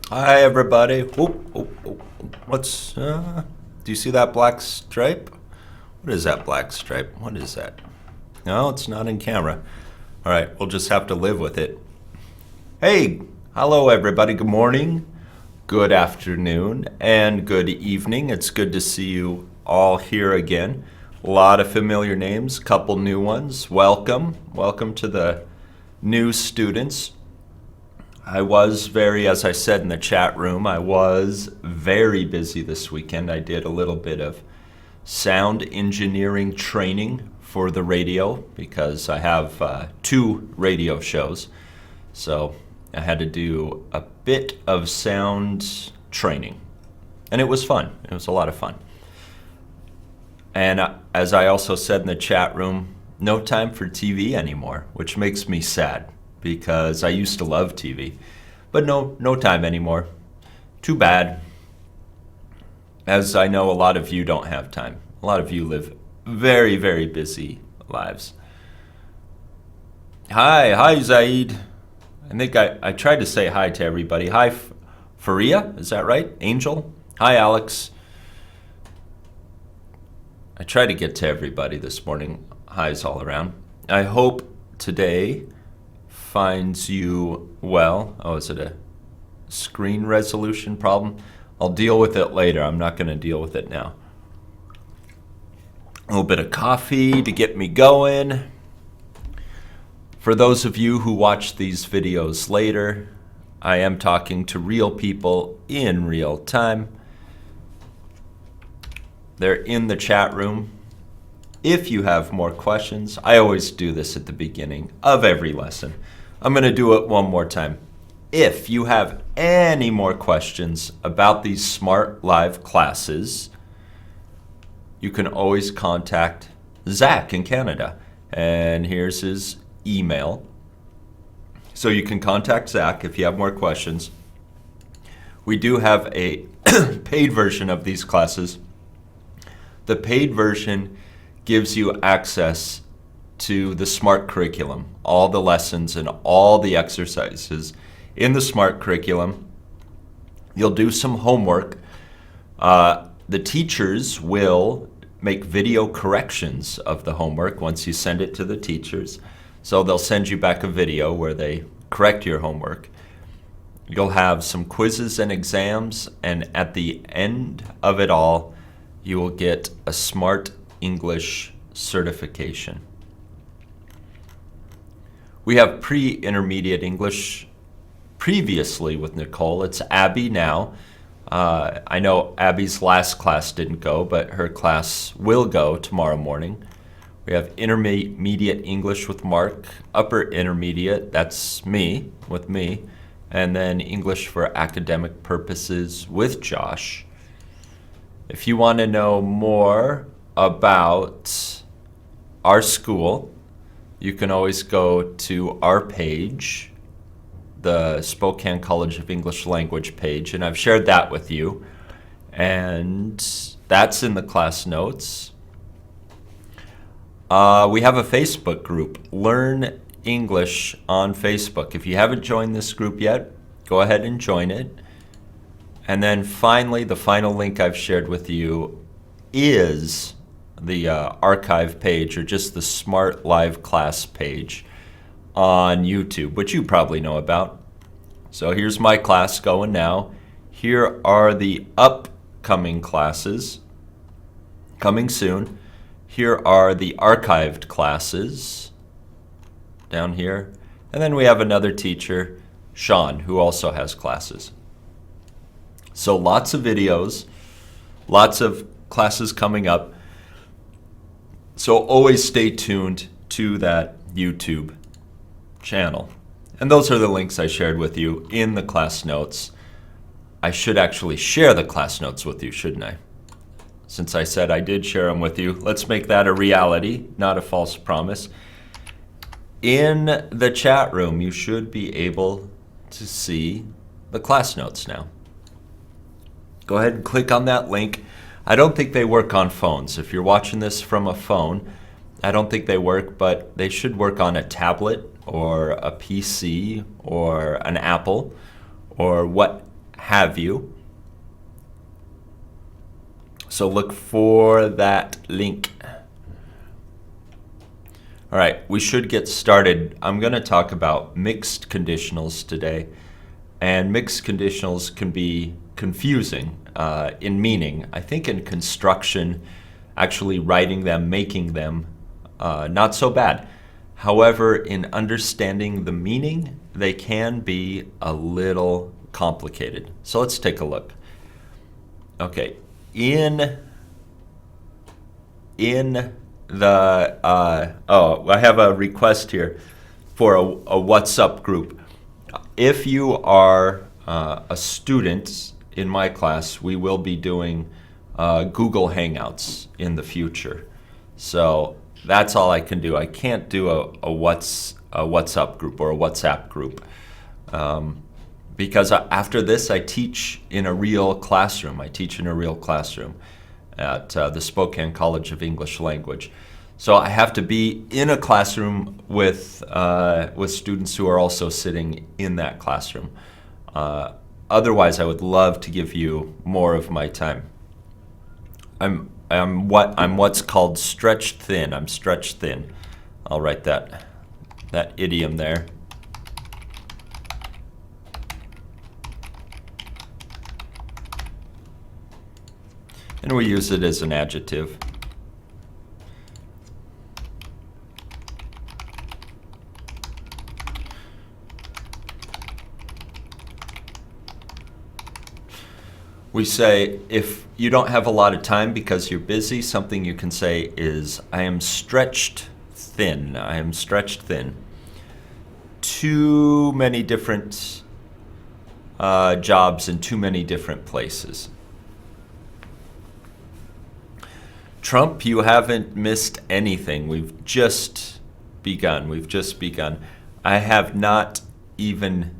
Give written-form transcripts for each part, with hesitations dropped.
Hi, everybody. What's, do you see that black stripe? What is that black stripe? What is that? No, it's not in camera. All right, we'll just have to live with it. Hey, hello, everybody. Good morning, good afternoon, and good evening. It's good to see you all here again. A lot of familiar names, couple new ones. Welcome. Welcome to the new students. As I said in the chat room, I was very busy this weekend. I did a little bit of sound engineering training for the radio because I have 2 radio shows. So I had to do a bit of sound training. And it was fun. It was a lot of fun. And as I also said in the chat room, no time for TV anymore, which makes me sad because I used to love TV. But no time anymore. Too bad. As I know, a lot of you don't have time. A lot of you live very, very busy lives. Hi, Zaid. I think I tried to say hi to everybody. Hi, Faria, is that right? Angel? Hi, Alex. I tried to get to everybody this morning. Hi's all around. I hope today finds you well. Oh, is it a screen resolution problem? I'll deal with it later. I'm not going to deal with it now. A little bit of coffee to get me going. For those of you who watch these videos later, I am talking to real people in real time. They're in the chat room. If you have more questions, I always do this at the beginning of every lesson. I'm going to do it one more time. If you have any more questions about these Smrt Live classes, you can always contact Zach in Canada. And here's his email. So you can contact Zach if you have more questions. We do have a paid version of these classes. The paid version gives you access to the Smrt curriculum, all the lessons and all the exercises in the Smrt curriculum. You'll do some homework. The teachers will make video corrections of the homework once you send it to the teachers. So they'll send you back a video where they correct your homework. You'll have some quizzes and exams, and at the end of it all, you will get a Smrt English certification. We have pre-intermediate English previously with Nicole. It's Abby now. I know Abby's last class didn't go, but her class will go tomorrow morning. We have intermediate English with Mark, upper intermediate, that's me, with me, and then English for academic purposes with Josh. If you want to know more about our school, you can always go to our page, the Spokane College of English Language page, and I've shared that with you. And that's in the class notes. We have a Facebook group, Learn English on Facebook. If you haven't joined this group yet, go ahead and join it. And then finally, the final link I've shared with you is the archive page, or just the Smrt Live class page on YouTube, which you probably know about. So here's my class going now. Here are the upcoming classes coming soon. Here are the archived classes down here. And then we have another teacher, Sean, who also has classes. So lots of videos, lots of classes coming up. So always stay tuned to that YouTube channel. And those are the links I shared with you in the class notes. I should actually share the class notes with you, shouldn't I? Since I said I did share them with you, let's make that a reality, not a false promise. In the chat room, you should be able to see the class notes now. Go ahead and click on that link. I don't think they work on phones. If you're watching this from a phone, I don't think they work, but they should work on a tablet or a PC or an Apple or what have you. So look for that link. All right, we should get started. I'm going to talk about mixed conditionals today. And mixed conditionals can be confusing in meaning. I think in construction, actually writing them, making them, not so bad. However, in understanding the meaning, they can be a little complicated. So let's take a look. Okay, in the, I have a request here for a What's Up group. If you are a student in my class, we will be doing Google Hangouts in the future. So that's all I can do. I can't do a What's Up group or a WhatsApp group. Because after this, I teach in a real classroom. I teach in a real classroom at the Spokane College of English Language. So I have to be in a classroom with students who are also sitting in that classroom. Otherwise, I would love to give you more of my time. I'm what's called stretched thin. I'm stretched thin. I'll write that idiom there. And we use it as an adjective. We say, if you don't have a lot of time because you're busy, something you can say is, I am stretched thin. I am stretched thin. Too many different jobs in too many different places. Trump, you haven't missed anything. We've just begun. I have not even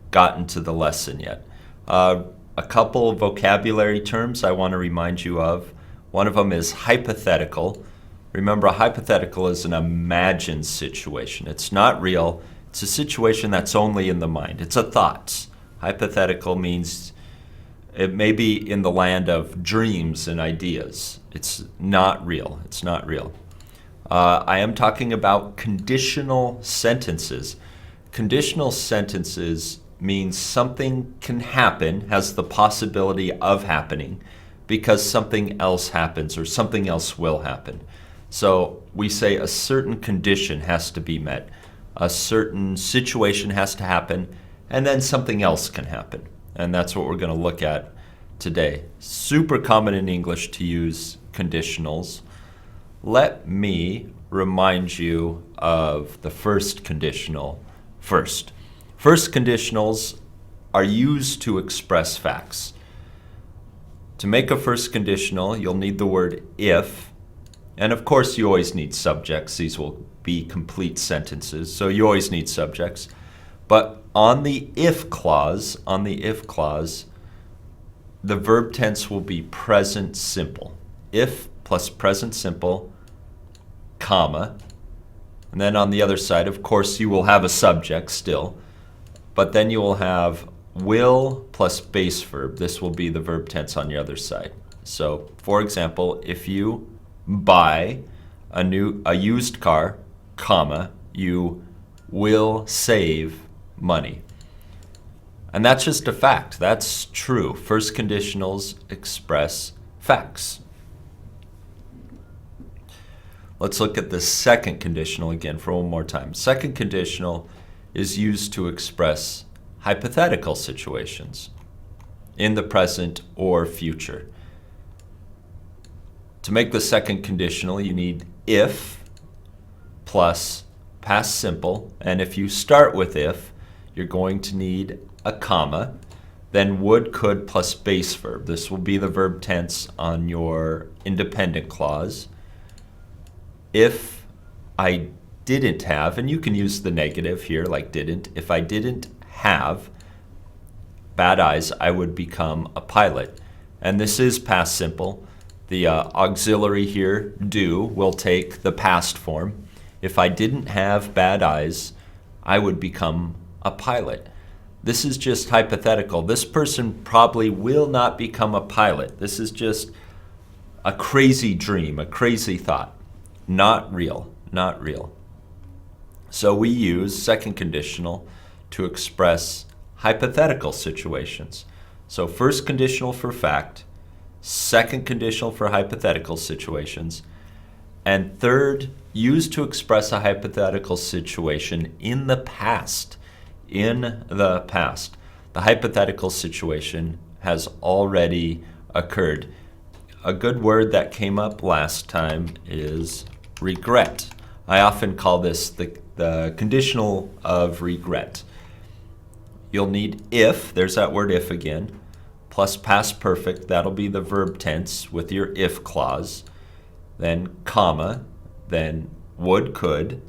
gotten to the lesson yet. A couple of vocabulary terms I want to remind you of. One of them is hypothetical. Remember, a hypothetical is an imagined situation. It's not real. It's a situation that's only in the mind. It's a thought. Hypothetical means it may be in the land of dreams and ideas. It's not real. It's not real. I am talking about conditional sentences. Conditional sentences means something can happen, has the possibility of happening, because something else happens or something else will happen. So we say a certain condition has to be met, a certain situation has to happen, and then something else can happen. And that's what we're going to look at today. Super common in English to use conditionals. Let me remind you of the first conditional first. First conditionals are used to express facts. To make a first conditional, you'll need the word if, and of course you always need subjects. These will be complete sentences, so you always need subjects. But on the if clause, the verb tense will be present simple. If plus present simple, comma. And then on the other side, of course, you will have a subject still, but then you will have will plus base verb. This will be the verb tense on your other side. So, for example, if you buy a used car, comma, you will save money. And that's just a fact. That's true. First conditionals express facts. Let's look at the second conditional again for one more time. Second conditional is used to express hypothetical situations in the present or future. To make the second conditional, you need if plus past simple. And if you start with if, you're going to need a comma, then would, could plus base verb. This will be the verb tense on your independent clause. If I didn't have, and you can use the negative here like didn't, if I didn't have bad eyes, I would become a pilot. And this is past simple. The auxiliary here, do, will take the past form. If I didn't have bad eyes, I would become a pilot. this is just hypothetical. This person probably will not become a pilot. This is just a crazy dream, a crazy thought. Not real, not real. So we use second conditional to express hypothetical situations. So first conditional for fact, second conditional for hypothetical situations, and third used to express a hypothetical situation in the past. In the past. The hypothetical situation has already occurred. A good word that came up last time is regret. I often call this the conditional of regret. You'll need if, there's that word if again, plus past perfect, that'll be the verb tense with your if clause, then comma, then would, could,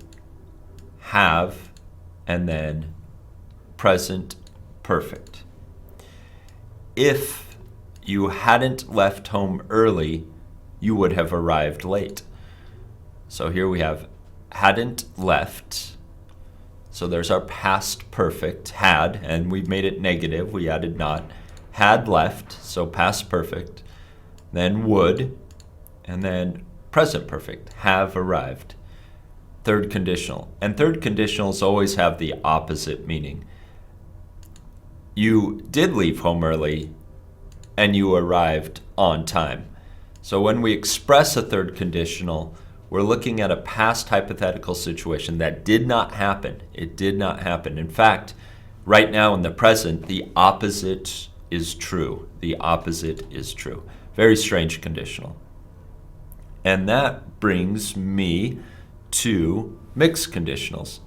have, and then present perfect. If you hadn't left home early, you would have arrived late. So here we have hadn't left. So there's our past perfect, had, and we've made it negative, we added not. Had left, so past perfect, then would, and then present perfect, have arrived. Third conditional. And third conditionals always have the opposite meaning. You did leave home early and you arrived on time. So when we express a third conditional, we're looking at a past hypothetical situation that did not happen. It did not happen. In fact, right now in the present, the opposite is true. The opposite is true. Very strange conditional. And that brings me to mixed conditionals.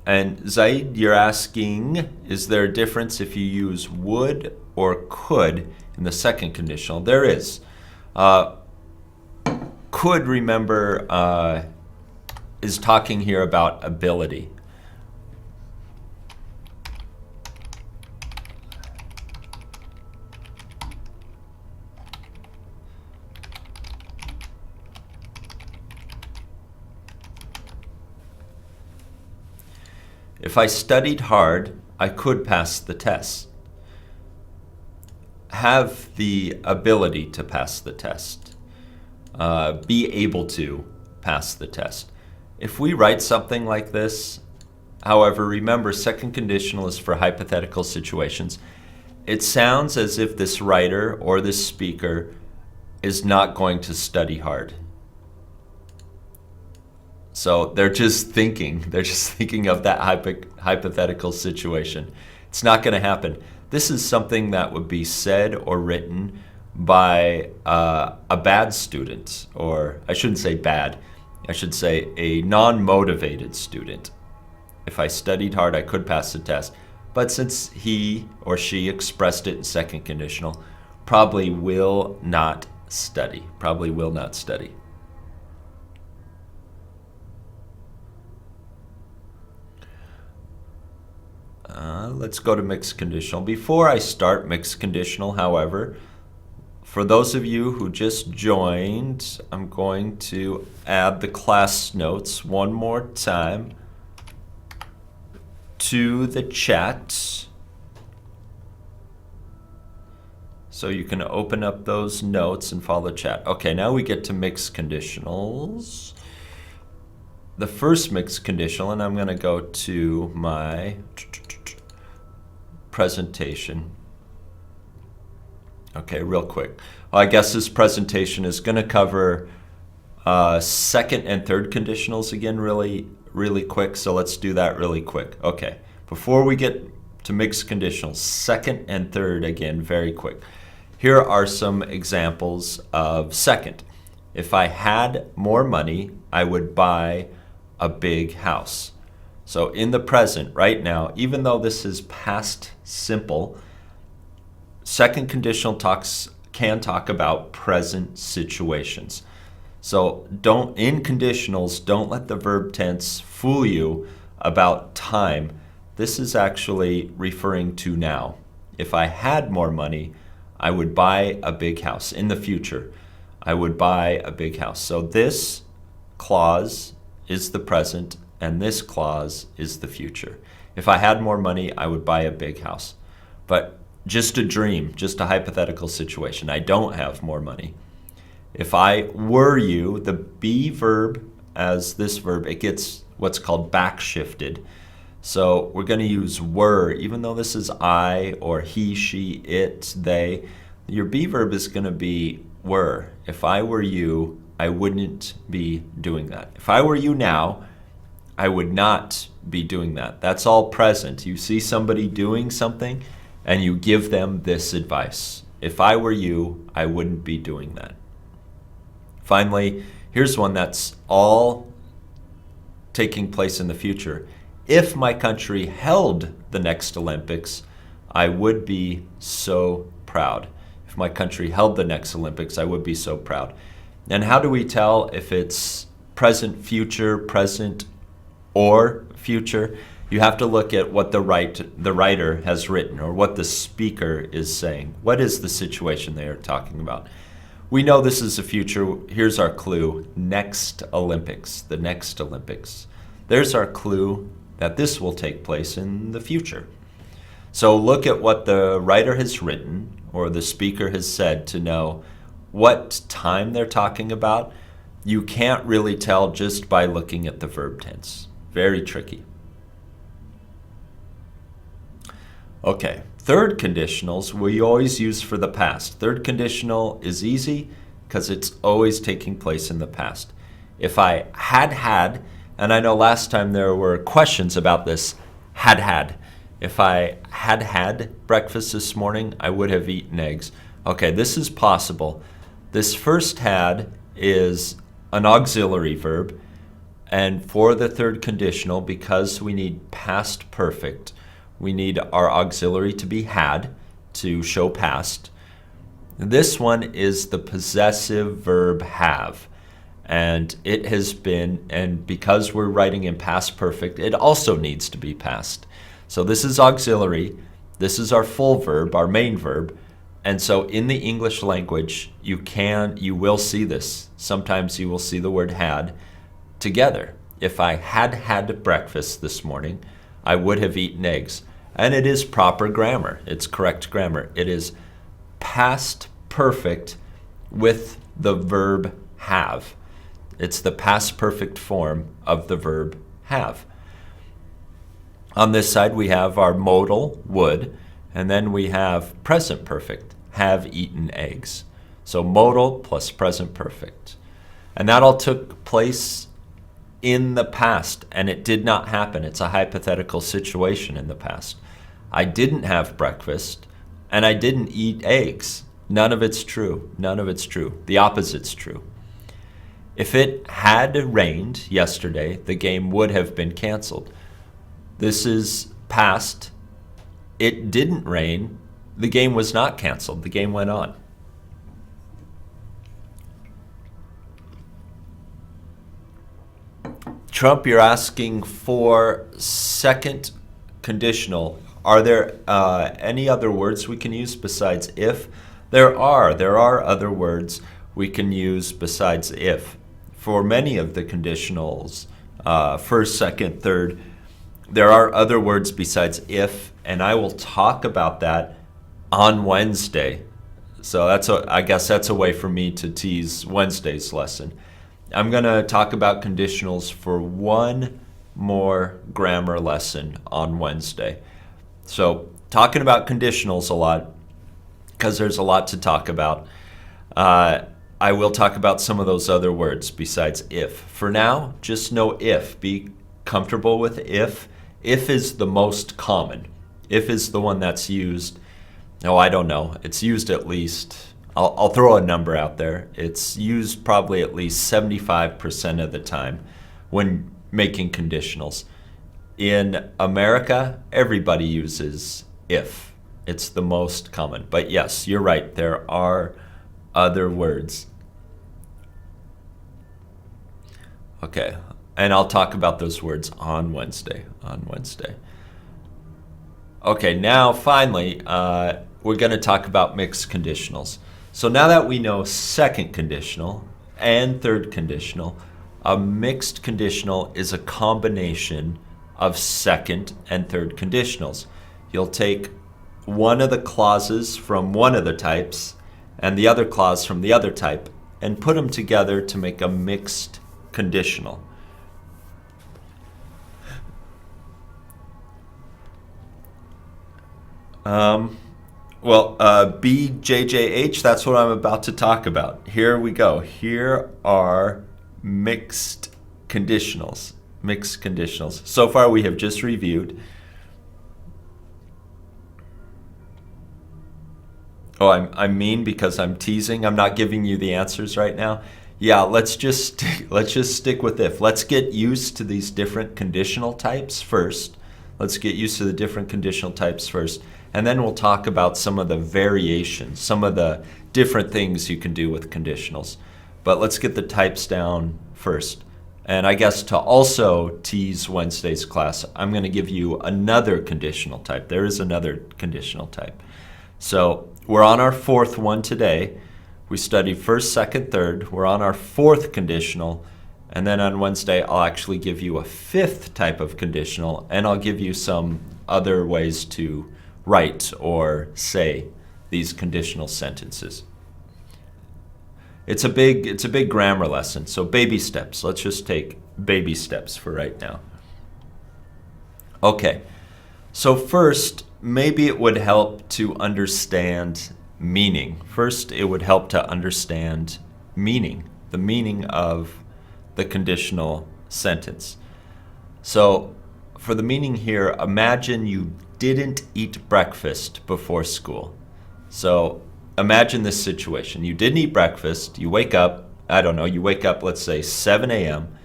And Zaid, you're asking, is there a difference if you use would or could in the second conditional? There is. Could, remember, is talking here about ability. If I studied hard, I could pass the test. Have the ability to pass the test. Be able to pass the test. If we write something like this, however, remember, second conditional is for hypothetical situations. It sounds as if this writer or this speaker is not going to study hard. So they're just thinking of that hypothetical situation. It's not going to happen. This is something that would be said or written by a bad student, or I shouldn't say bad, I should say a non-motivated student. If I studied hard, I could pass the test. But since he or she expressed it in second conditional, probably will not study. Probably will not study. Let's go to mixed conditional. Before I start mixed conditional, however, for those of you who just joined, I'm going to add the class notes one more time to the chat. So you can open up those notes and follow the chat. Okay, now we get to mixed conditionals. The first mixed conditional, and I'm going to go to my presentation. Okay, real quick. Well, I guess this presentation is going to cover second and third conditionals again really quick, so let's do that really quick. Okay, before we get to mixed conditionals, second and third again very quick. Here are some examples of second. If I had more money, I would buy a big house. So in the present, right now, even though this is past simple, second conditional can talk about present situations. So in conditionals, don't let the verb tense fool you about time. This is actually referring to now. If I had more money, I would buy a big house. In the future, I would buy a big house. So this clause is the present, and this clause is the future. If I had more money, I would buy a big house. But just a dream, just a hypothetical situation. I don't have more money. If I were you, the be verb as this verb, it gets what's called backshifted. So we're going to use were, even though this is I or he, she, it, they. Your be verb is going to be were. If I were you, I wouldn't be doing that. If I were you now, I would not be doing that. That's all present. You see somebody doing something and you give them this advice. If I were you, I wouldn't be doing that. Finally, here's one that's all taking place in the future. If my country held the next Olympics, I would be so proud. If my country held the next Olympics, I would be so proud. And how do we tell if it's present, present, or future? You have to look at what the writer has written or what the speaker is saying. What is the situation they are talking about? We know this is the future. Here's our clue. Next Olympics, the next Olympics. There's our clue that this will take place in the future. So look at what the writer has written or the speaker has said to know what time they're talking about. You can't really tell just by looking at the verb tense. Very tricky. Okay, third conditionals we always use for the past. Third conditional is easy because it's always taking place in the past. If I had, and I know last time there were questions about this, had. If I had breakfast this morning, I would have eaten eggs. Okay, this is possible. This first had is an auxiliary verb, and for the third conditional, because we need past perfect, we need our auxiliary to be had to show past. This one is the possessive verb have. And it has been, and because we're writing in past perfect, it also needs to be past. So this is auxiliary. This is our full verb, our main verb. And so in the English language, you will see this. Sometimes you will see the word had together. If I had breakfast this morning, I would have eaten eggs. And it is proper grammar. It's correct grammar. It is past perfect with the verb have. It's the past perfect form of the verb have. On this side, we have our modal, would, and then we have present perfect, have eaten eggs. So modal plus present perfect. And that all took place in the past, and it did not happen. It's a hypothetical situation in the past. I didn't have breakfast, and I didn't eat eggs. None of it's true. None of it's true. The opposite's true. If it had rained yesterday, the game would have been canceled. This is past. It didn't rain. The game was not canceled. The game went on. Trump, you're asking for second conditional. Are there any other words we can use besides if? There are other words we can use besides if. For many of the conditionals, first, second, third, there are other words besides if, and I will talk about that on Wednesday. So I guess that's a way for me to tease Wednesday's lesson. I'm going to talk about conditionals for one more grammar lesson on Wednesday. So talking about conditionals a lot, because there's a lot to talk about. I will talk about some of those other words besides if. For now, just know if. Be comfortable with if. If is the most common. If is the one that's used. Oh, I don't know. It's used at least, I'll throw a number out there. It's used probably at least 75% of the time when making conditionals. In America, everybody uses if. It's the most common. But yes, you're right. There are other words. Okay, and I'll talk about those words on Wednesday. Okay, now finally, we're going to talk about mixed conditionals. So now that we know second conditional and third conditional, A mixed conditional is a combination of second and third conditionals. You'll take one of the clauses from one of the types and the other clause from the other type and put them together to make a mixed conditional. BJJH, that's what I'm about to talk about. Here we go. Here are mixed conditionals. Mixed conditionals. So far we have just reviewed. Oh, I'm mean because I'm teasing. I'm not giving you the answers right now. Yeah, let's just stick with if. Let's get used to these different conditional types first. Let's get used to the different conditional types first. And then we'll talk about some of the variations, some of the different things you can do with conditionals. But let's get the types down first. And I guess to also tease Wednesday's class, I'm going to give you another conditional type. There is another conditional type. So we're on our fourth one today. We studied first, second, third. We're on our fourth conditional. And then on Wednesday, I'll actually give you a fifth type of conditional, and I'll give you some other ways to write or say these conditional sentences. It's a big grammar lesson, so baby steps. Let's just take baby steps for right now. Okay, so first, maybe it would help to understand meaning. First, it would help to understand meaning, the meaning of the conditional sentence. So for the meaning here, imagine you didn't eat breakfast before school. So imagine this situation. You didn't eat breakfast. You wake up, you wake up, let's say 7 a.m.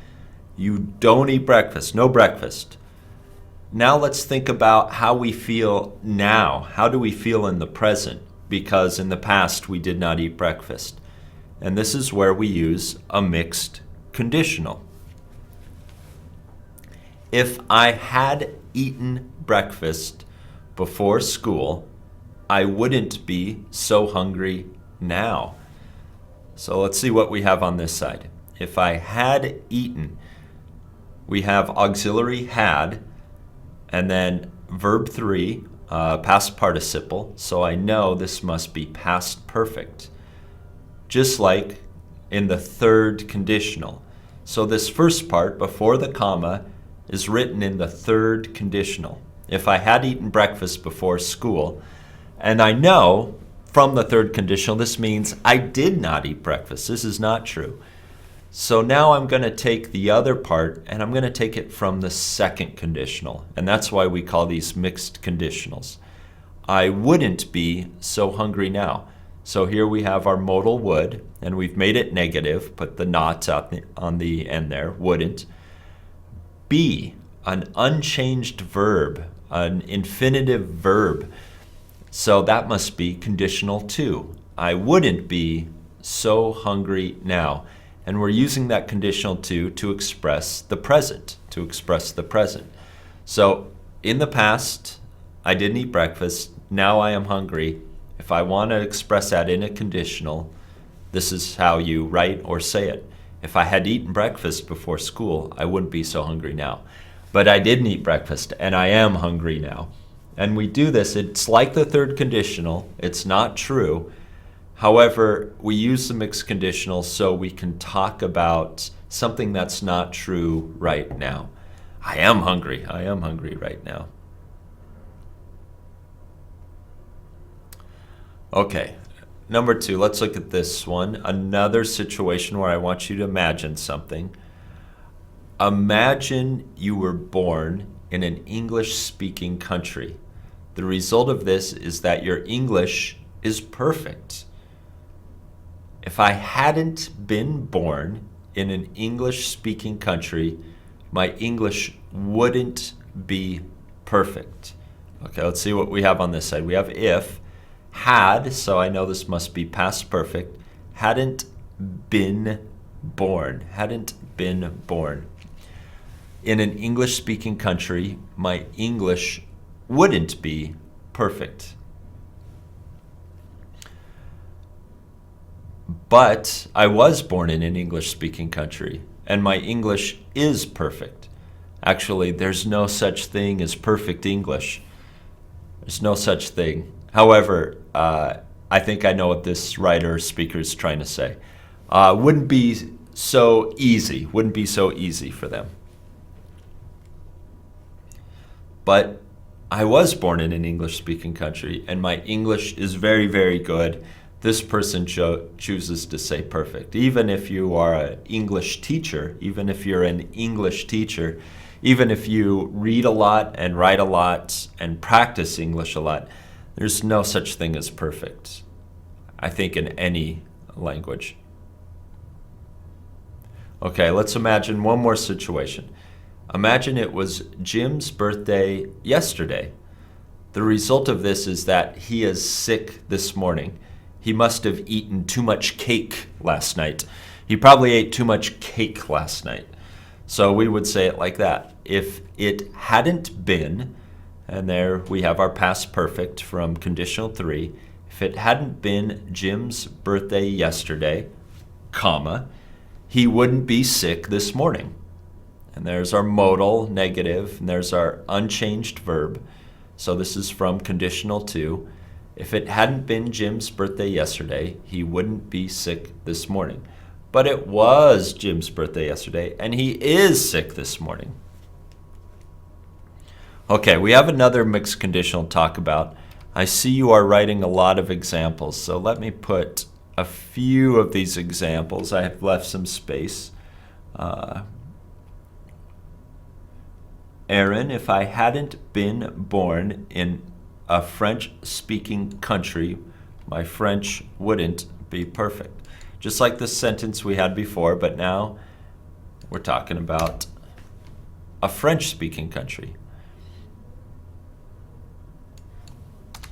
You don't eat breakfast, no breakfast. Now let's think about how we feel now. How do we feel in the present? Because in the past we did not eat breakfast. And this is where we use a mixed conditional. If I had eaten breakfast before school, I wouldn't be so hungry now. So let's see what we have on this side. If I had eaten, we have auxiliary had, and then verb 3, past participle. So I know this must be past perfect, just like in the third conditional. So this first part before the comma is written in the third conditional. If I had eaten breakfast before school, and I know from the third conditional this means I did not eat breakfast. This is not true. So now I'm going to take the other part and I'm going to take it from the second conditional. And that's why we call these mixed conditionals. I wouldn't be so hungry now. So here we have our modal would, and we've made it negative, put the not on the end there, wouldn't. Be, an unchanged verb, an infinitive verb. So that must be conditional 2. I wouldn't be so hungry now. And we're using that conditional 2 to express the present, So in the past, I didn't eat breakfast. Now I am hungry. If I want to express that in a conditional, this is how you write or say it. If I had eaten breakfast before school, I wouldn't be so hungry now. But I didn't eat breakfast, and I am hungry now. And we do this. It's like the third conditional. It's not true. However, we use the mixed conditional so we can talk about something that's not true right now. I am hungry. I am hungry right now. Okay, number 2, let's look at this one. Another situation where I want you to imagine something. Imagine you were born in an English-speaking country. The result of this is that your English is perfect. If I hadn't been born in an English-speaking country, my English wouldn't be perfect. Okay, let's see what we have on this side. We have if, had, so I know this must be past perfect, hadn't been born, In an English-speaking country, my English wouldn't be perfect. But I was born in an English-speaking country, and my English is perfect. Actually, there's no such thing as perfect English. There's no such thing. However, I think I know what this writer or speaker is trying to say. Wouldn't be so easy. Wouldn't be so easy for them. But I was born in an English-speaking country, and my English is very, very good. This person chooses to say perfect. Even if you are an English teacher, even if you're an English teacher, even if you read a lot and write a lot and practice English a lot, there's no such thing as perfect, I think, in any language. Okay, let's imagine one more situation. Imagine it was Jim's birthday yesterday. The result of this is that he is sick this morning. He must have eaten too much cake last night. He probably ate too much cake last night. So we would say it like that. If it hadn't been, and there we have our past perfect from conditional 3, if it hadn't been Jim's birthday yesterday, comma, he wouldn't be sick this morning. And there's our modal, negative, and there's our unchanged verb. So this is from conditional 2. If it hadn't been Jim's birthday yesterday, he wouldn't be sick this morning. But it was Jim's birthday yesterday, and he is sick this morning. Okay, we have another mixed conditional to talk about. I see you are writing a lot of examples, so let me put a few of these examples. I have left some space. Aaron, if I hadn't been born in a French-speaking country, my French wouldn't be perfect. Just like the sentence we had before, but now we're talking about a French-speaking country.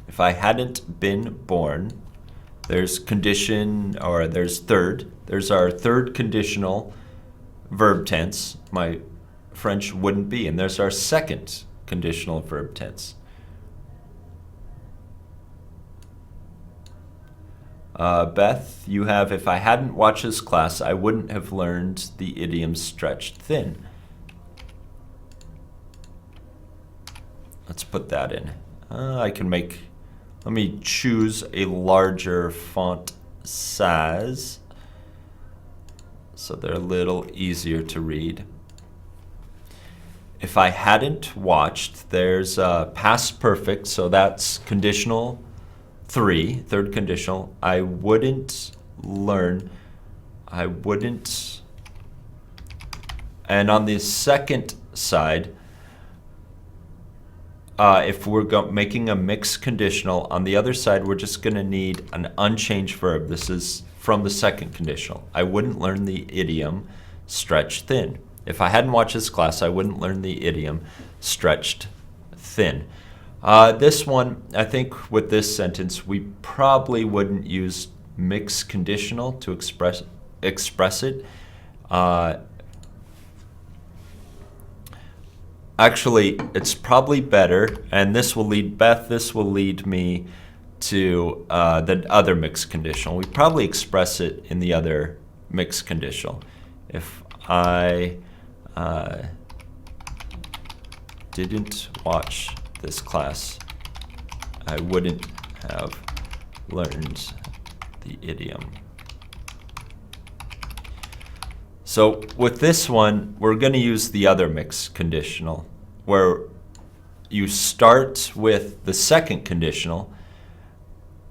If I hadn't been born, there's condition, or there's third. There's our third conditional verb tense. My French wouldn't be. And there's our second conditional verb tense. Beth, you have, if I hadn't watched this class, I wouldn't have learned the idiom stretched thin. Let's put that in. Let me choose a larger font size so they're a little easier to read. If I hadn't watched, there's past perfect, so that's conditional 3, third conditional. I wouldn't learn. I wouldn't. And on the second side, if we're making a mixed conditional, on the other side, we're just going to need an unchanged verb. This is from the second conditional. I wouldn't learn the idiom stretched thin. If I hadn't watched this class, I wouldn't learn the idiom stretched thin. This one, I think with this sentence, we probably wouldn't use mixed conditional to express it. Actually, it's probably better, and this will lead Beth, this will lead me to the other mixed conditional. We probably express it in the other mixed conditional. If I didn't watch this class, I wouldn't have learned the idiom. So with this one, we're going to use the other mixed conditional, where you start with the second conditional,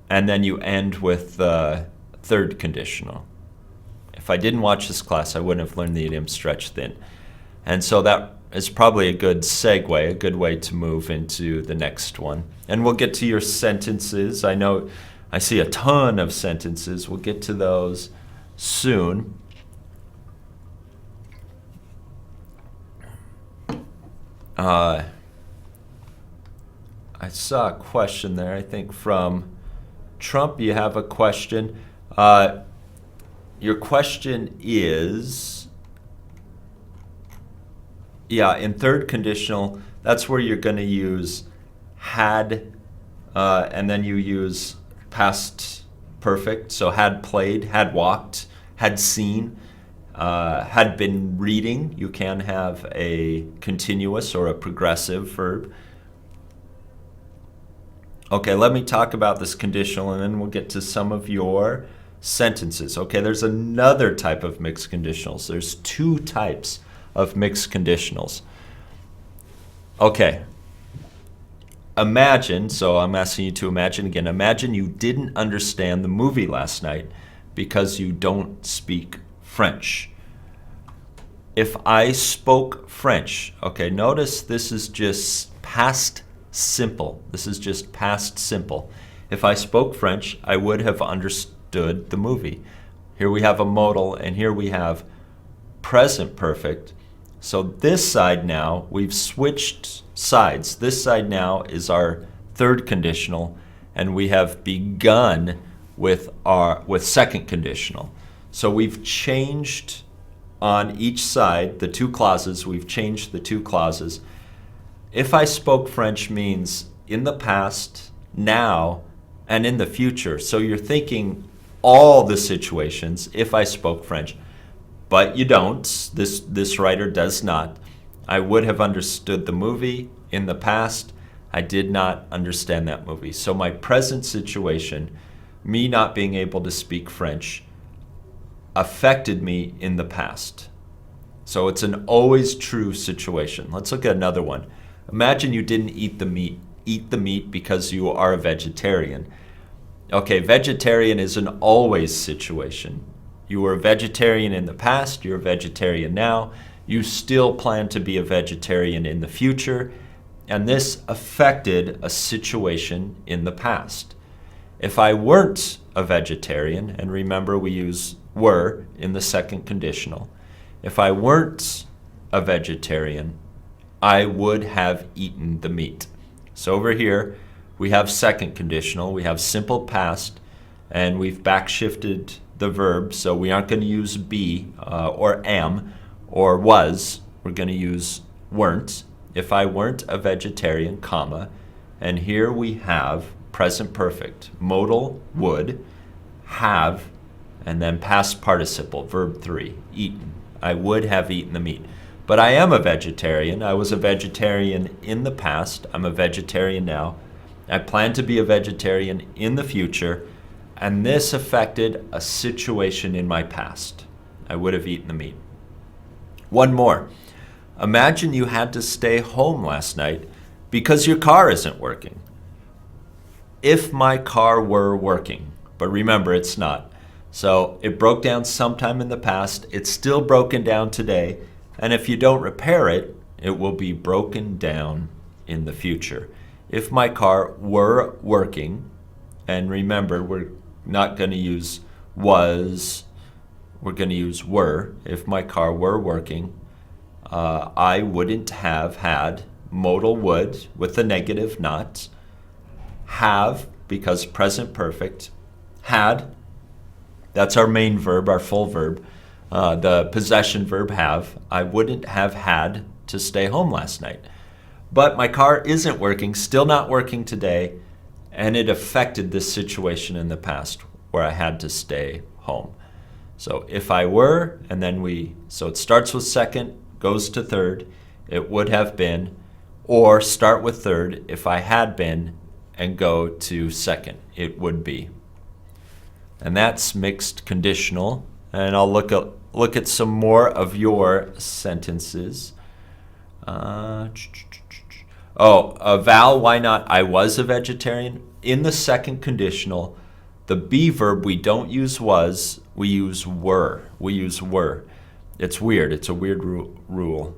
and then you end with the third conditional. If I didn't watch this class, I wouldn't have learned the idiom stretched thin. And so that is probably a good segue, a good way to move into the next one. And we'll get to your sentences. I know I see a ton of sentences. We'll get to those soon. I saw a question there, I think from Trump. You have a question. Your question is, in third conditional, that's where you're going to use had, and then you use past perfect. So had played, had walked, had seen, had been reading. You can have a continuous or a progressive verb. Okay, let me talk about this conditional and then we'll get to some of your sentences. Okay, there's another type of mixed conditionals. There's two types of mixed conditionals. Okay, imagine, so I'm asking you to imagine again, imagine you didn't understand the movie last night because you don't speak French. If I spoke French, okay, notice this is just past simple. This is just past simple. If I spoke French, I would have understood the movie. Here we have a modal, and here we have present perfect. So this side now, we've switched sides. This side now is our third conditional, and we have begun with second conditional. So we've changed on each side, the two clauses, we've changed the two clauses. If I spoke French means in the past, now, and in the future. So you're thinking all the situations if I spoke French. But you don't. This writer does not. I would have understood the movie in the past. I did not understand that movie. So my present situation, me not being able to speak French, affected me in the past. So it's an always true situation. Let's look at another one. Imagine you didn't eat the meat because you are a vegetarian. Okay, vegetarian is an always situation. You were a vegetarian in the past, you're a vegetarian now, you still plan to be a vegetarian in the future, and this affected a situation in the past. If I weren't a vegetarian, and remember we use were in the second conditional, if I weren't a vegetarian, I would have eaten the meat. So over here, we have second conditional, we have simple past, and we've backshifted the verb, so we aren't going to use be or am or was. We're going to use weren't. If I weren't a vegetarian, comma, and here we have present perfect, modal would, have, and then past participle, verb 3, eaten. I would have eaten the meat. But I am a vegetarian. I was a vegetarian in the past. I'm a vegetarian now. I plan to be a vegetarian in the future. And this affected a situation in my past. I would have eaten the meat. One more. Imagine you had to stay home last night because your car isn't working. If my car were working, but remember it's not. So it broke down sometime in the past. It's still broken down today. And if you don't repair it, it will be broken down in the future. If my car were working, and remember, we're not going to use was, we're going to use were. If my car were working, I wouldn't have had modal would with the negative not, have because present perfect, had, that's our main verb, our full verb. The possession verb have, I wouldn't have had to stay home last night. But my car isn't working, still not working today, and it affected this situation in the past where I had to stay home. So if I were, and then so it starts with second, goes to third, it would have been, or start with third, if I had been, and go to second, it would be. And that's mixed conditional, and I'll look at some more of your sentences. Val, why not? I was a vegetarian. In the second conditional, the be verb, we don't use was, we use were. We use were. It's weird. It's a weird rule.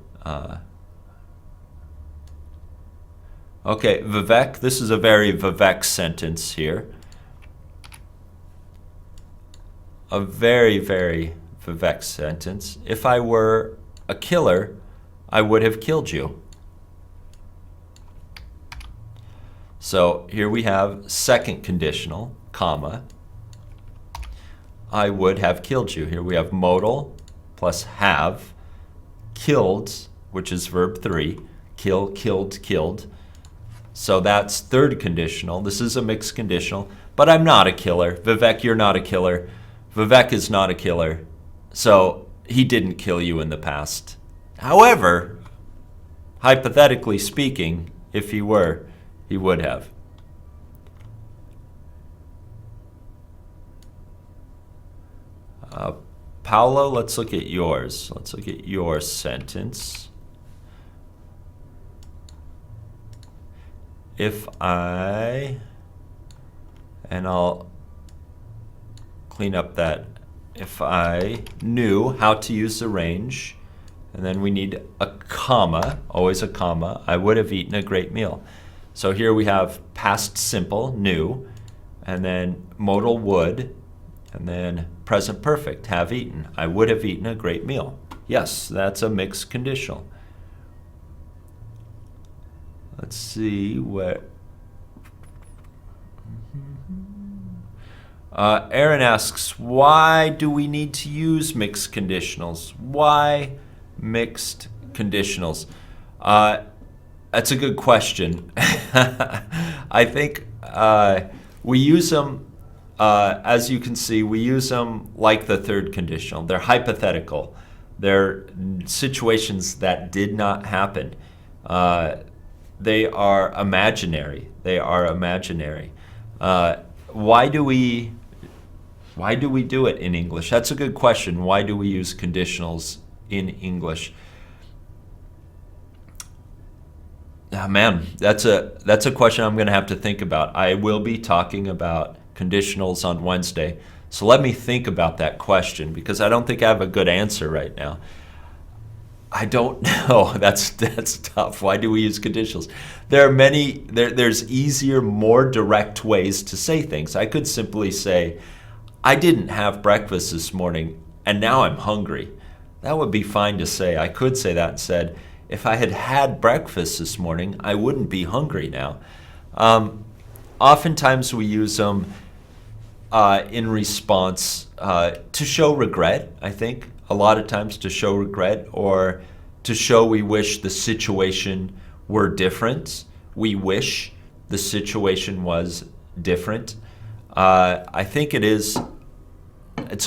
Okay, Vivek, this is a very Vivek sentence here. A very, very Vivek sentence. If I were a killer, I would have killed you. So here we have second conditional, comma. I would have killed you. Here we have modal plus have, killed, which is verb 3, kill, killed, killed. So that's third conditional. This is a mixed conditional. but I'm not a killer. Vivek, you're not a killer. Vivek is not a killer. So he didn't kill you in the past. However, hypothetically speaking, if he were, he would have. Paolo, let's look at yours. Let's look at your sentence. If I, and I'll clean up that, if I knew how to use the range, and then we need a comma, always a comma, I would have eaten a great meal. So here we have past simple, knew, and then modal would, and then present perfect, have eaten. I would have eaten a great meal. Yes, that's a mixed conditional. Let's see what. Aaron asks, why do we need to use mixed conditionals? Why mixed conditionals? That's a good question. I think we use them, as you can see, we use them like the third conditional. They're hypothetical. They're situations that did not happen. They are imaginary. They are imaginary. Why do we do it in English? That's a good question. Why do we use conditionals in English? Oh, man, that's a question I'm going to have to think about. I will be talking about conditionals on Wednesday, so let me think about that question because I don't think I have a good answer right now. I don't know. That's tough. Why do we use conditionals? There are many. There's easier, more direct ways to say things. I could simply say, I didn't have breakfast this morning, and now I'm hungry. That would be fine to say. I could say that and said, if I had had breakfast this morning, I wouldn't be hungry now. Oftentimes we use them in response to show regret, I think. A lot of times to show regret or to show we wish the situation were different. We wish the situation was different. I think it's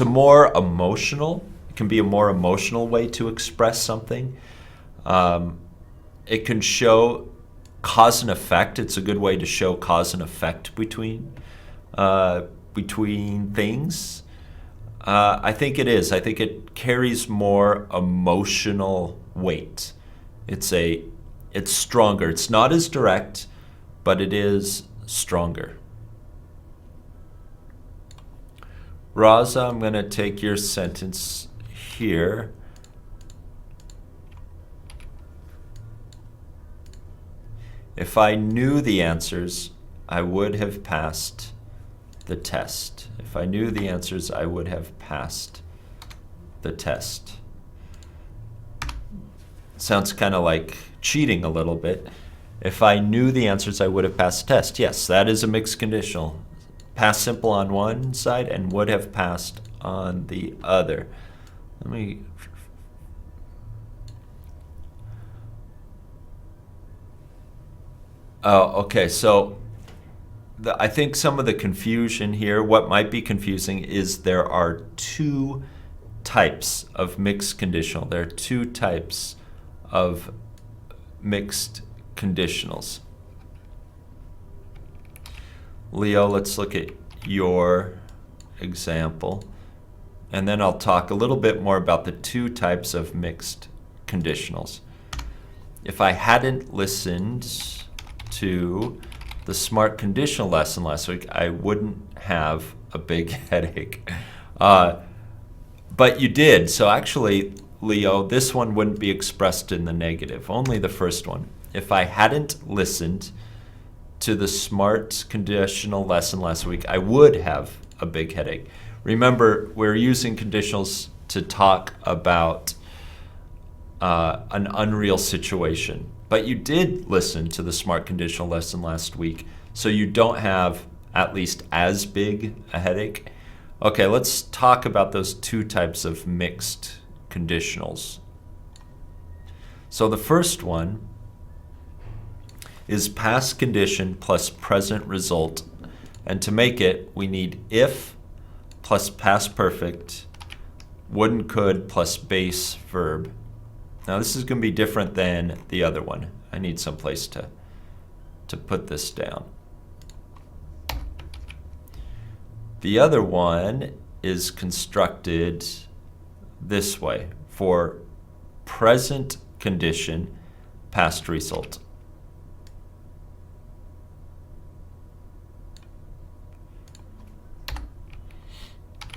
a more emotional, it can be a more emotional way to express something. It can show cause and effect. It's a good way to show cause and effect between things. I think it is. I think it carries more emotional weight. It's stronger. It's not as direct, but it is stronger. Raza, I'm going to take your sentence here. If I knew the answers, I would have passed the test. If I knew the answers, I would have passed the test. Sounds kind of like cheating a little bit. If I knew the answers, I would have passed the test. Yes, that is a mixed conditional. Past simple on one side and would have passed on the other. Let me... Oh, okay, so I think some of the confusion here, what might be confusing is there are two types of mixed conditional. There are two types of mixed conditionals. Leo, let's look at your example, and then I'll talk a little bit more about the two types of mixed conditionals. If I hadn't listened to the Smrt conditional lesson last week, I wouldn't have a big headache. But you did, so actually, Leo, this one wouldn't be expressed in the negative, only the first one. If I hadn't listened to the Smrt conditional lesson last week, I would have a big headache. Remember, we're using conditionals to talk about an unreal situation. But you did listen to the Smrt conditional lesson last week, so you don't have at least as big a headache. Okay, let's talk about those two types of mixed conditionals. So the first one is past condition plus present result, And to make it, we need if plus past perfect, would and could plus base verb. Now this is going to be different than the other one. I need some place to put this down. The other one is constructed this way for present condition, past result.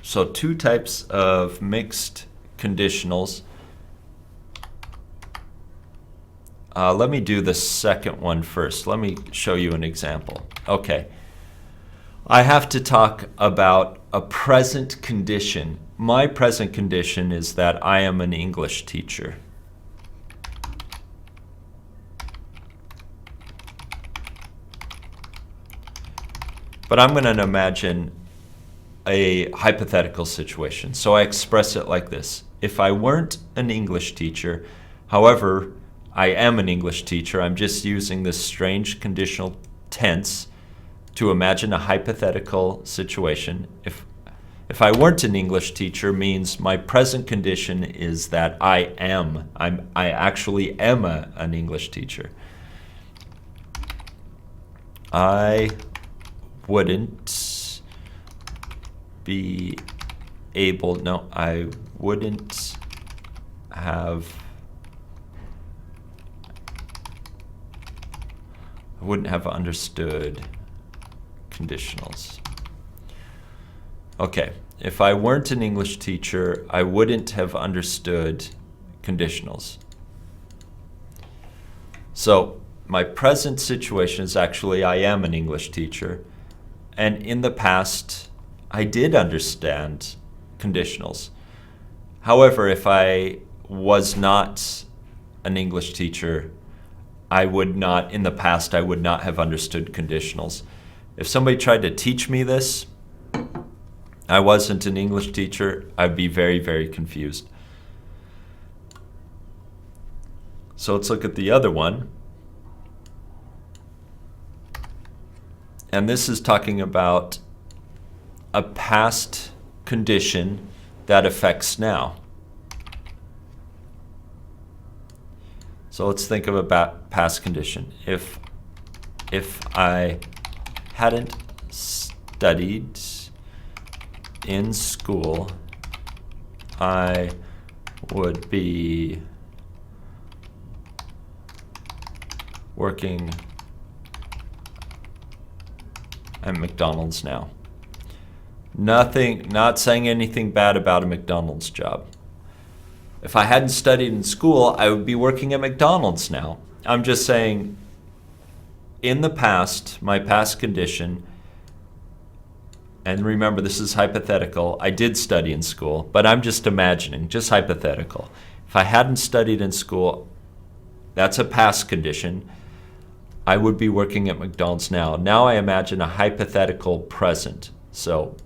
So two types of mixed conditionals. Let me do the second one first. Let me show you an example. Okay. I have to talk about a present condition. My present condition is that I am an English teacher. But I'm going to imagine a hypothetical situation. So I express it like this. If I weren't an English teacher, however, I am an English teacher, I'm just using this strange conditional tense to imagine a hypothetical situation. If I weren't an English teacher means my present condition is that I actually am an English teacher. I wouldn't be able, no, I wouldn't have understood conditionals. Okay, if I weren't an English teacher, I wouldn't have understood conditionals. So my present situation is actually I am an English teacher, and in the past I did understand conditionals. However, if I was not an English teacher, I would not have understood conditionals. If somebody tried to teach me this, I wasn't an English teacher, I'd be very, very confused. So let's look at the other one. And this is talking about a past condition that affects now. So let's think of a past condition. If I hadn't studied in school, I would be working at McDonald's now. Not saying anything bad about a McDonald's job. If I hadn't studied in school, I would be working at McDonald's now. I'm just saying, in the past, my past condition, and remember this is hypothetical, I did study in school, but I'm just imagining, just hypothetical. If I hadn't studied in school, that's a past condition, I would be working at McDonald's now. Now I imagine a hypothetical present. So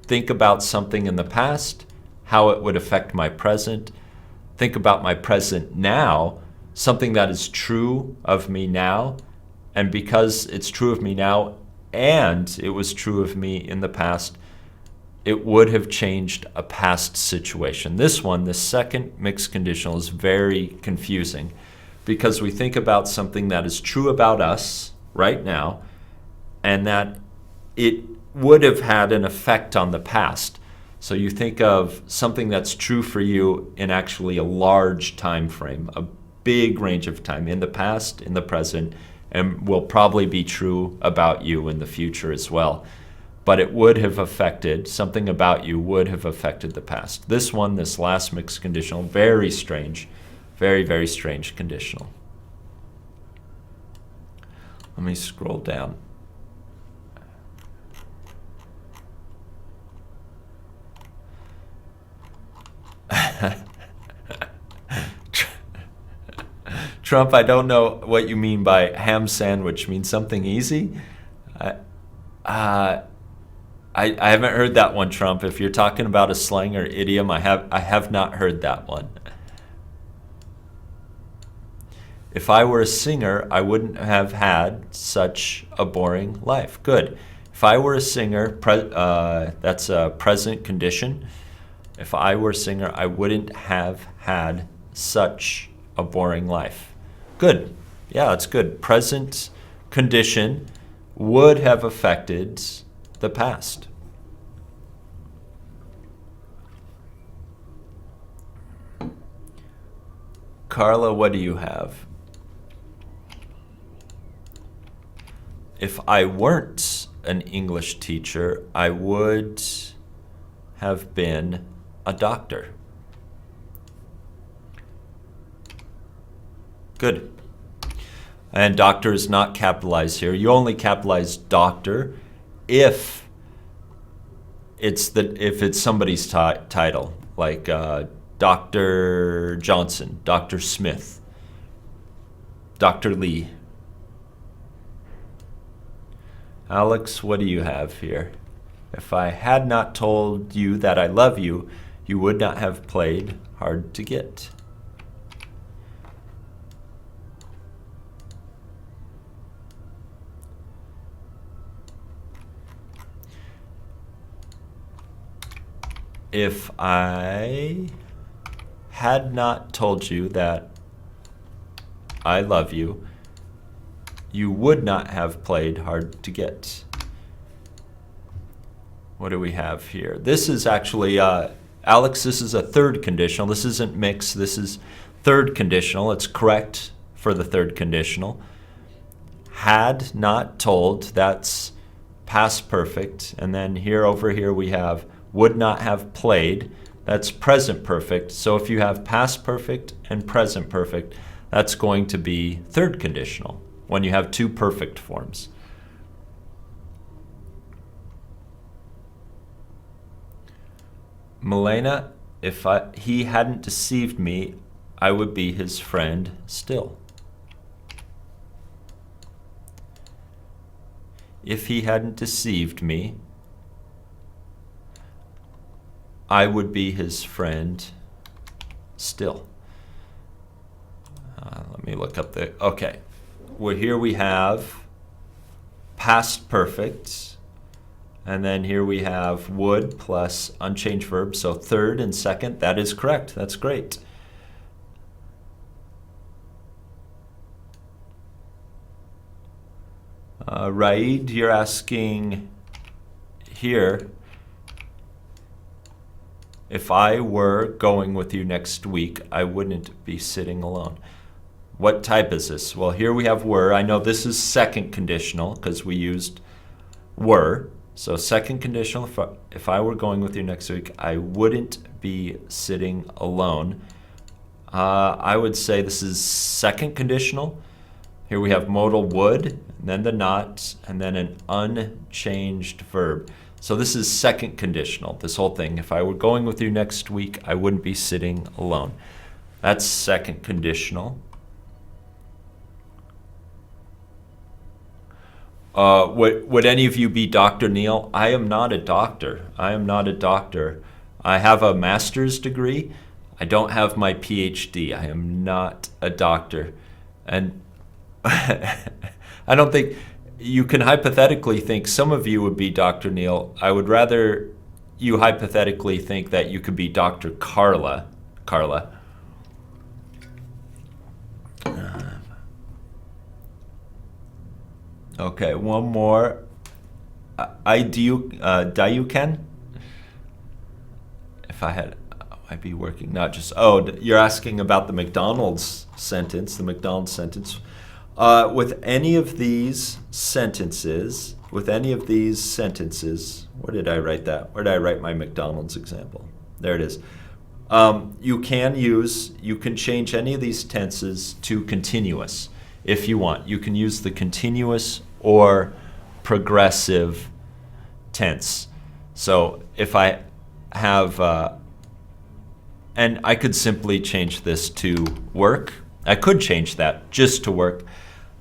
think about something in the past, how it would affect my present. Think about my present now, something that is true of me now. And because it's true of me now and it was true of me in the past, it would have changed a past situation. This one, the second mixed conditional, is very confusing because we think about something that is true about us right now and that it would have had an effect on the past. So you think of something that's true for you in actually a large time frame, a big range of time in the past, in the present, and will probably be true about you in the future as well. But it would have affected, something about you would have affected the past. This one, this last mixed conditional, very strange, very, very strange conditional. Let me scroll down. Trump, I don't know what you mean by ham sandwich. Means something easy? I haven't heard that one, Trump. If you're talking about a slang or idiom, I have not heard that one. If I were a singer, I wouldn't have had such a boring life. Good. If I were a singer, that's a present condition. If I were a singer, I wouldn't have had such a boring life. Good. Yeah, that's good. Present condition would have affected the past. Carla, what do you have? If I weren't an English teacher, I would have been a doctor. Good. And doctor is not capitalized here. You only capitalize doctor if it's somebody's title, like Dr. Johnson, Dr. Smith, Dr. Lee. Alex, what do you have here? If I had not told you that I love you, you would not have played hard to get. If I had not told you that I love you, you would not have played hard to get. What do we have here? This is actually, Alex, this is a third conditional. This isn't mixed. This is third conditional. It's correct for the third conditional. Had not told, that's past perfect. And then over here we have would not have played. That's present perfect. So if you have past perfect and present perfect, that's going to be third conditional when you have two perfect forms. Milena, if he hadn't deceived me, I would be his friend still. If he hadn't deceived me, I would be his friend still. Let me look up the, okay. Well, here we have past perfect, and then here we have would plus unchanged verb, so third and second. That is correct. That's great. Raid, you're asking here, if I were going with you next week, I wouldn't be sitting alone. What type is this? Well, here we have were. I know this is second conditional because we used were. So second conditional, if I were going with you next week, I wouldn't be sitting alone. I would say this is second conditional. Here we have modal would, and then the not, and then an unchanged verb. So this is second conditional, this whole thing. If I were going with you next week, I wouldn't be sitting alone. That's second conditional. Would any of you be Dr. Neal? I am not a doctor. I am not a doctor. I have a master's degree. I don't have my PhD. I am not a doctor. And I don't think you can hypothetically think some of you would be Dr. Neal. I would rather you hypothetically think that you could be Dr. Carla. Okay, one more. Dayuken? If I had, I'd be working, not just, you're asking about the McDonald's sentence, with any of these sentences, where did I write that? Where did I write my McDonald's example? There it is. You can change any of these tenses to continuous if you want. You can use the continuous or progressive tense. So if I have, and I could simply change this to work. I could change that just to work.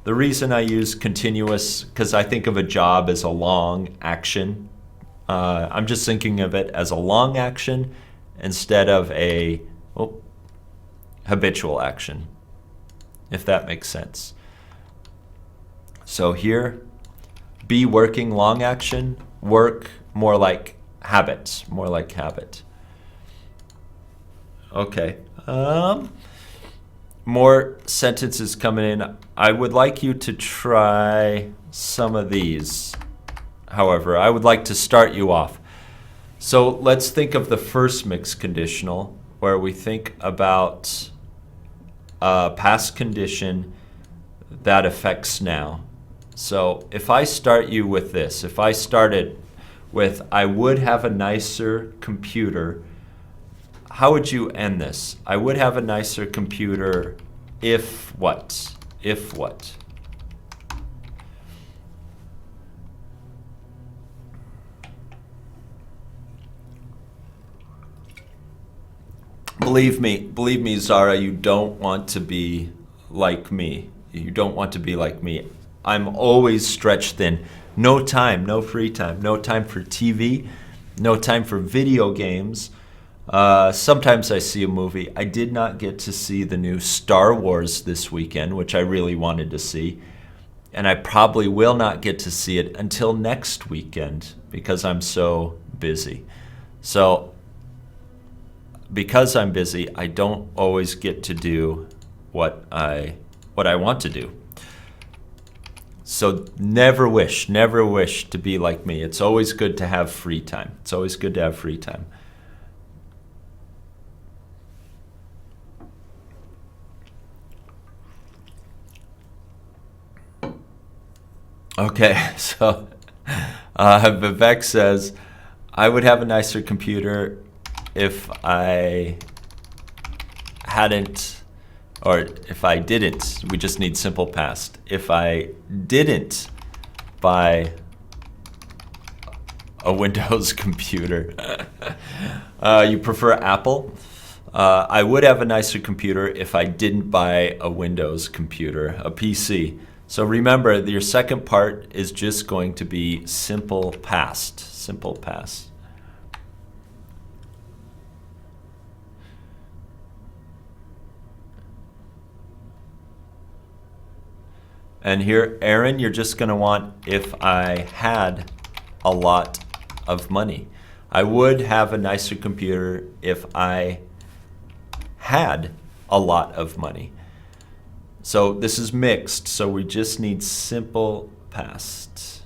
The reason I use continuous, because I think of a job as a long action. I'm just thinking of it as a long action instead of a habitual action, if that makes sense. So here, Be working, long action. Work, more like habit. More like habit. Okay. More sentences coming in. I would like you to try some of these. However, I would like to start you off. So let's think of the first mixed conditional, where we think about a past condition that affects now. So if I start you with this, if I started with, I would have a nicer computer, how would you end this? I would have a nicer computer if what? If what? Believe me, Zara, you don't want to be like me. You don't want to be like me. I'm always stretched thin. No time, no free time, no time for TV, no time for video games. Sometimes I see a movie. I did not get to see the new Star Wars this weekend, which I really wanted to see. And I probably will not get to see it until next weekend because I'm so busy. So, because I'm busy, I don't always get to do what I want to do. So never wish to be like me. It's always good to have free time. It's always good to have free time. Okay, so Vivek says, I would have a nicer computer if I hadn't, or if I didn't, we just need simple past. If I didn't buy a Windows computer. You prefer Apple? I would have a nicer computer if I didn't buy a Windows computer, a PC. So remember, your second part is just going to be simple past. Simple past. And here, Aaron, you're just going to want if I had a lot of money. I would have a nicer computer if I had a lot of money. So this is mixed, so we just need simple past.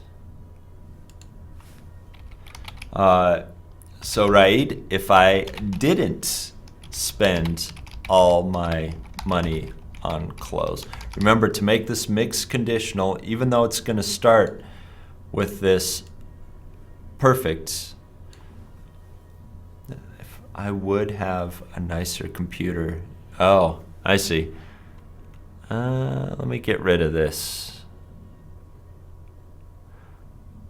So Raid, if I didn't spend all my money on clothes. Remember, to make this mixed conditional, even though it's going to start with this perfect, if I would have a nicer computer. Oh, I see. Let me get rid of this.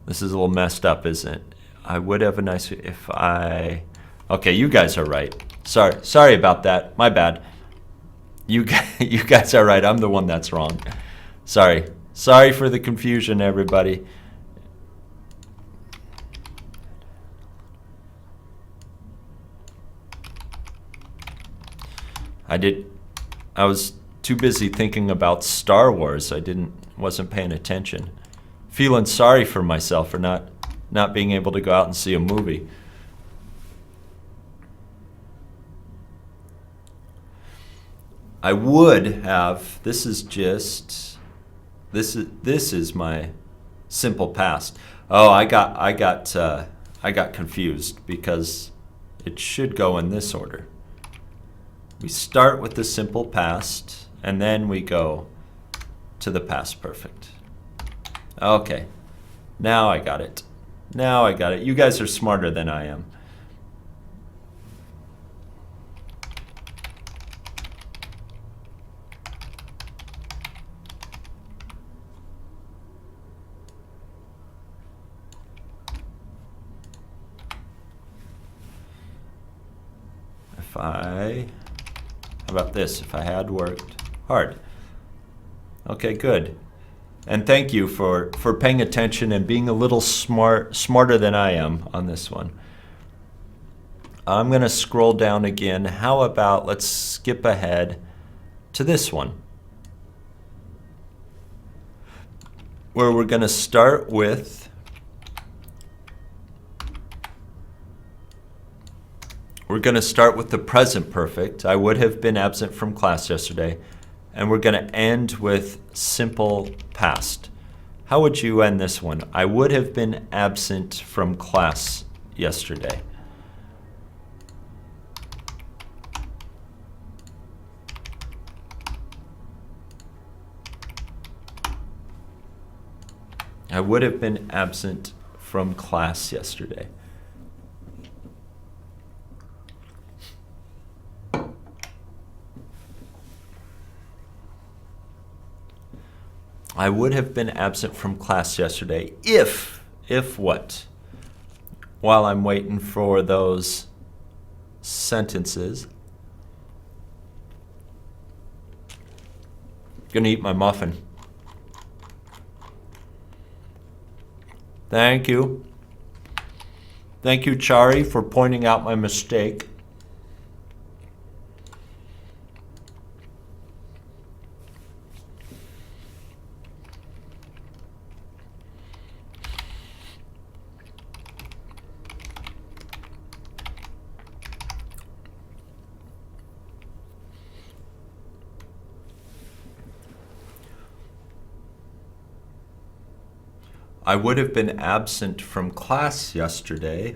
This is a little messed up, isn't it? I would have a nicer if I... Okay, you guys are right. Sorry about that. My bad. You guys are right. I'm the one that's wrong. Sorry for the confusion, everybody. I was too busy thinking about Star Wars. Wasn't paying attention. Feeling sorry for myself for not being able to go out and see a movie. I would have, this is my simple past. Oh, I got confused because it should go in this order. We start with the simple past and then we go to the past perfect. Okay, now I got it. You guys are smarter than I am. How about this? If I had worked hard. Okay, good. And thank you for paying attention and being a little smarter than I am on this one. I'm going to scroll down again. How about let's skip ahead to this one. where we're going to start with the present perfect. I would have been absent from class yesterday. And we're going to end with simple past. How would you end this one? I would have been absent from class yesterday. I would have been absent from class yesterday. I would have been absent from class yesterday if what? While I'm waiting for those sentences, gonna eat my muffin. Thank you. Thank you, Chari, for pointing out my mistake. I would have been absent from class yesterday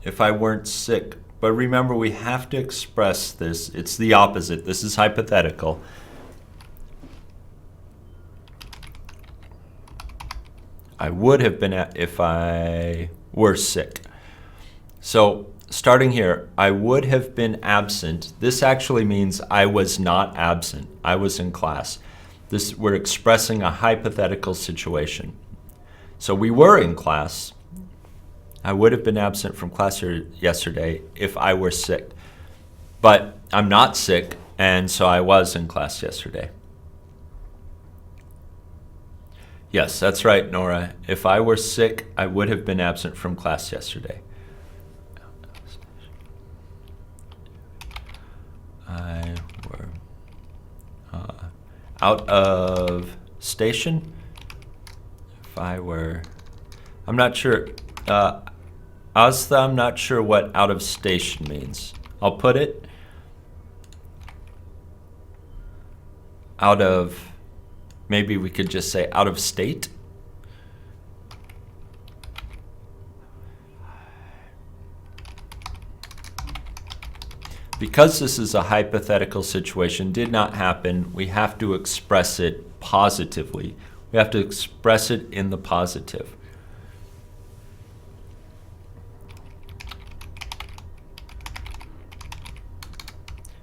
if I weren't sick. But remember, we have to express this. It's the opposite. This is hypothetical. I would have been if I were sick. So starting here, I would have been absent. This actually means I was not absent. I was in class. We're expressing a hypothetical situation. So we were in class. I would have been absent from class yesterday if I were sick. But I'm not sick, and so I was in class yesterday. Yes, that's right, Nora. If I were sick, I would have been absent from class yesterday. I were out of station. If I were, I'm not sure, Asta, I'm not sure what out of station means. I'll put it out of, maybe we could just say out of state. Because this is a hypothetical situation, did not happen, we have to express it positively. We have to express it in the positive.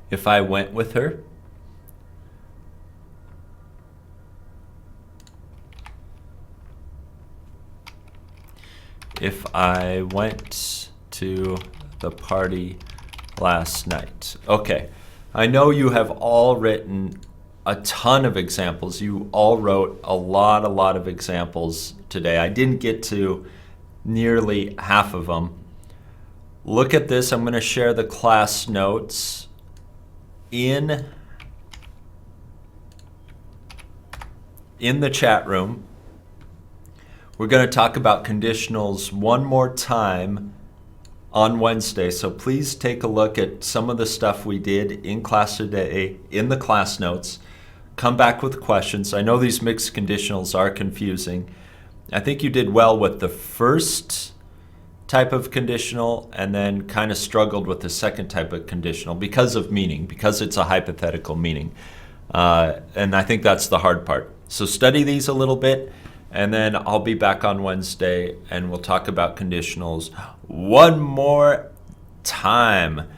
If I went with her, if I went to the party last night. Okay, I know you have all written a ton of examples. You all wrote a lot of examples today. I didn't get to nearly half of them. Look at this. I'm going to share the class notes in the chat room. We're going to talk about conditionals one more time on Wednesday, so please take a look at some of the stuff we did in class today in the class notes. Come back with questions. I know these mixed conditionals are confusing. I think you did well with the first type of conditional and then kind of struggled with the second type of conditional because of meaning, because it's a hypothetical meaning. And I think that's the hard part. So study these a little bit, and then I'll be back on Wednesday and we'll talk about conditionals one more time.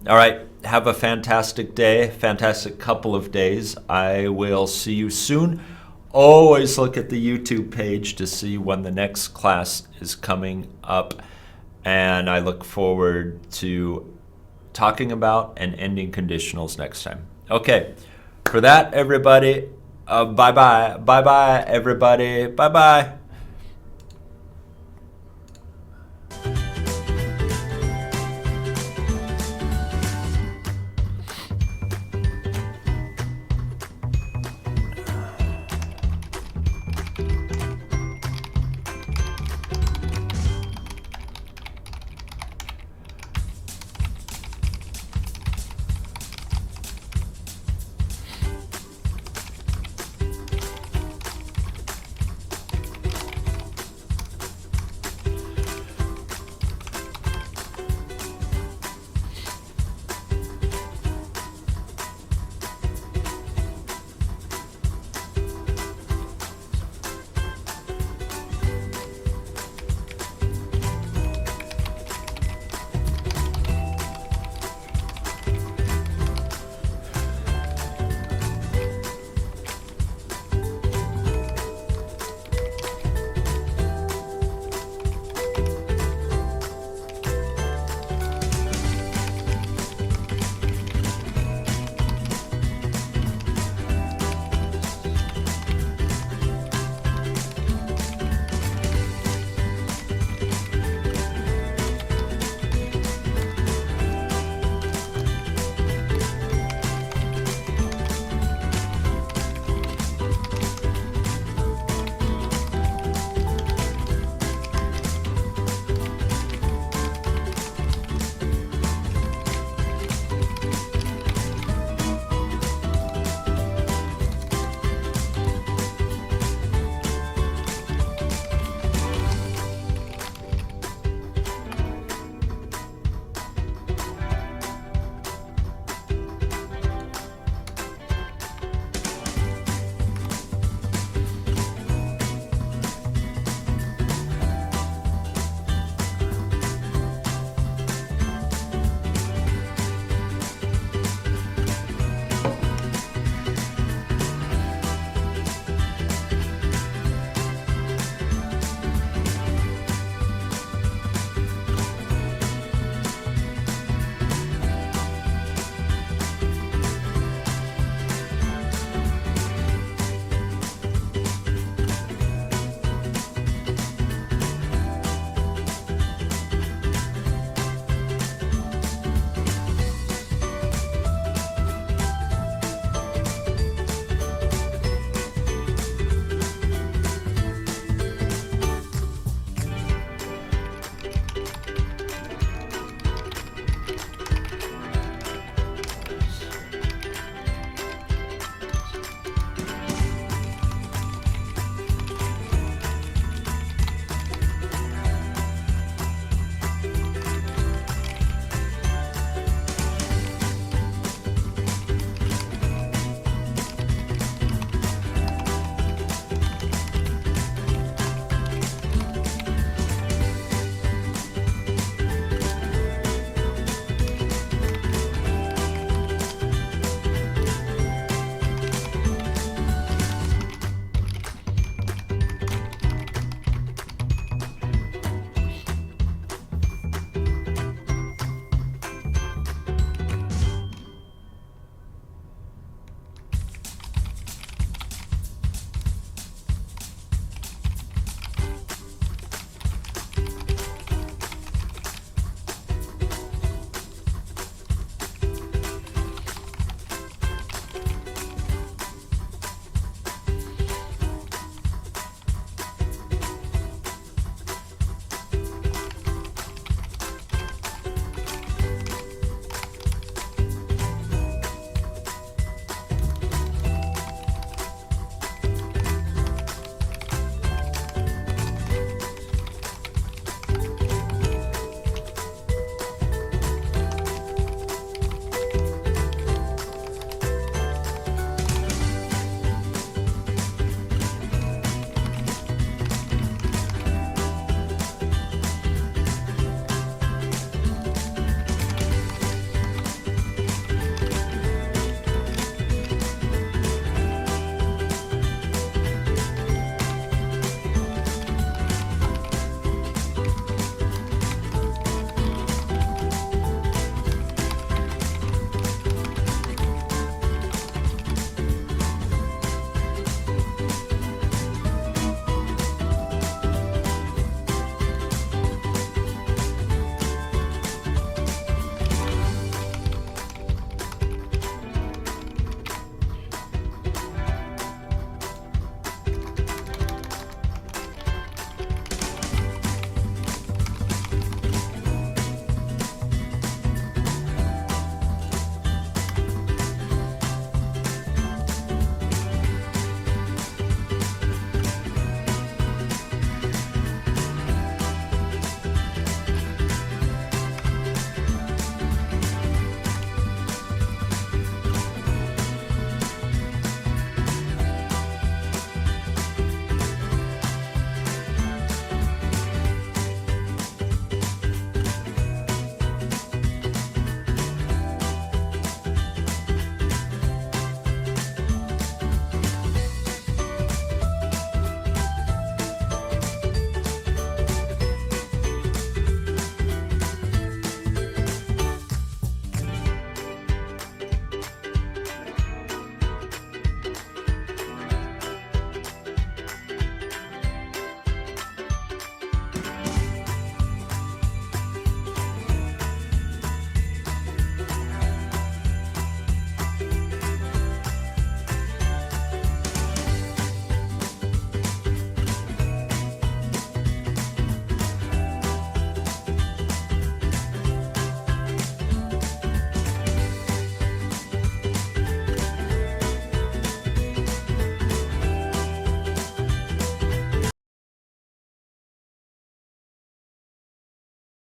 All right. Have a fantastic day, fantastic couple of days. I will see you soon. Always look at the YouTube page to see when the next class is coming up. And I look forward to talking about and ending conditionals next time. Okay, for that, everybody, bye-bye. Bye-bye, everybody. Bye-bye.